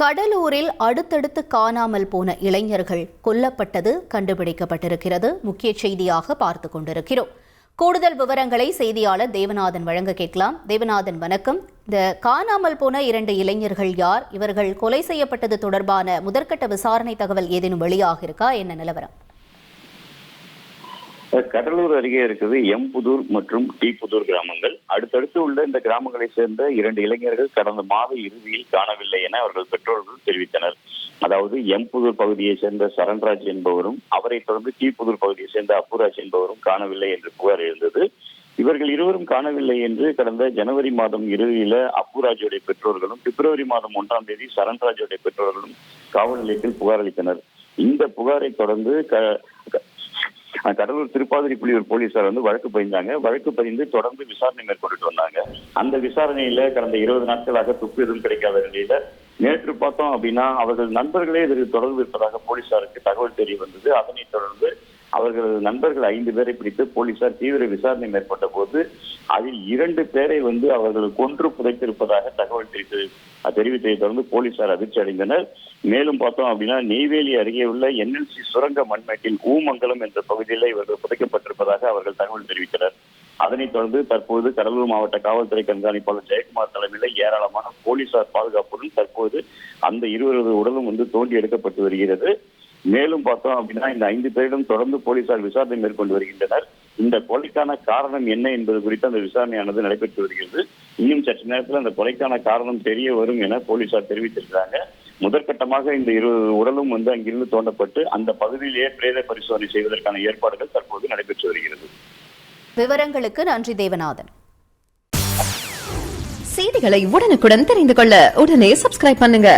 கடலூரில் அடுத்தடுத்து காணாமல் போன இளைஞர்கள் கொல்லப்பட்டது கண்டுபிடிக்கப்பட்டிருக்கிறது. முக்கிய செய்தியாக பார்த்துக் கொண்டிருக்கிறோம். கூடுதல் விவரங்களை செய்தியாளர் தேவநாதன் வழங்க கேட்கலாம். தேவநாதன், வணக்கம். இந்த காணாமல் போன 2 இளைஞர்கள் யார்? இவர்கள் கொலை செய்யப்பட்டது தொடர்பான முதற்கட்ட விசாரணை தகவல் ஏதேனும் வெளியாக இருக்கா? என்ன நிலவரம்? கடலூர் அருகே இருக்குது எம்புதூர் மற்றும் டீப்புதூர் கிராமங்கள். அடுத்தடுத்து உள்ள இந்த கிராமங்களை சேர்ந்த 2 இளைஞர்கள் கடந்த மாத இறுதியில் காணவில்லை என அவர்கள் பெற்றோர்கள் தெரிவித்தனர். அதாவது எம்புதூர் பகுதியை சேர்ந்த சரண்ராஜ் என்பவரும், அவரை தொடர்ந்து டீப்புதூர் பகுதியை சேர்ந்த அப்புராஜ் என்பவரும் காணவில்லை என்று புகார் எழுந்தது. இவர்கள் இருவரும் காணவில்லை என்று கடந்த ஜனவரி மாதம் இறுதியில அப்புராஜுடைய பெற்றோர்களும், பிப்ரவரி மாதம் 1ஆம் தேதி சரண்ராஜுடைய பெற்றோர்களும் காவல் நிலையத்தில் புகார் அளித்தனர். இந்த புகாரை தொடர்ந்து கடலூர் திருப்பாதிரி புலியூர் போலீசார் வழக்கு பதிந்தாங்க. வழக்கு பதிந்து தொடர்ந்து விசாரணை மேற்கொண்டுட்டு வந்தாங்க. அந்த விசாரணையில கடந்த 20 நாட்களாக துப்பு எதுவும் கிடைக்காத நிலையில நேற்று பார்த்தோம் அப்படின்னா அவர்கள் நண்பர்களே இதற்கு தொடர்பு இருப்பதாக போலீசாருக்கு தகவல் தெரிய வந்தது. அதனைத் தொடர்ந்து அவர்கள் நண்பர்கள் 5 பேரை பிடித்து போலீசார் தீவிர விசாரணை மேற்கொண்ட போது அதில் 2 பேரை அவர்கள் கொன்று புதைத்திருப்பதாக தகவல் தெரிவித்ததை தொடர்ந்து போலீசார் அதிர்ச்சி அடைந்தனர். மேலும் பார்த்தோம் அப்படின்னா நெய்வேலி அருகே உள்ள NLC சுரங்க மண்மேட்டில் ஊமங்கலம் என்ற பகுதியில் இவர்கள் புதைக்கப்பட்டிருப்பதாக அவர்கள் தகவல் தெரிவித்தனர். அதனைத் தொடர்ந்து தற்போது கடலூர் மாவட்ட காவல்துறை கண்காணிப்பாளர் ஜெயக்குமார் தலைமையில் ஏராளமான போலீசார் பாதுகாப்புடன் தற்போது அந்த 20 உடலும் தோண்டி எடுக்கப்பட்டு வருகிறது. மேலும் பார்த்தோம் அப்படின்னா இந்த 5 பேரிடம் தொடர்ந்து போலீசார் விசாரணை மேற்கொண்டு வருகின்றனர். இந்த கொலைக்கான காரணம் என்ன என்பது குறித்து அந்த விசாரணையானது நடைபெற்று வருகிறது. இன்னும் சற்று நேரத்தில் அந்த கொலைக்கான காரணம் தெரிய வரும் என போலீசார் தெரிவித்திருக்கிறாங்க. முதற்கட்டமாக இந்த 20 உடலும் அங்கிருந்து தோண்டப்பட்டு அந்த பகுதியிலேயே பிரேத பரிசோதனை செய்வதற்கான ஏற்பாடுகள் தற்போது நடைபெற்று வருகிறது. விவரங்களுக்கு நன்றி தேவநாதன். செய்திகளை உடனுக்குடன் தெரிந்து கொள்ள உடனே சப்ஸ்கிரைப் பண்ணுங்க.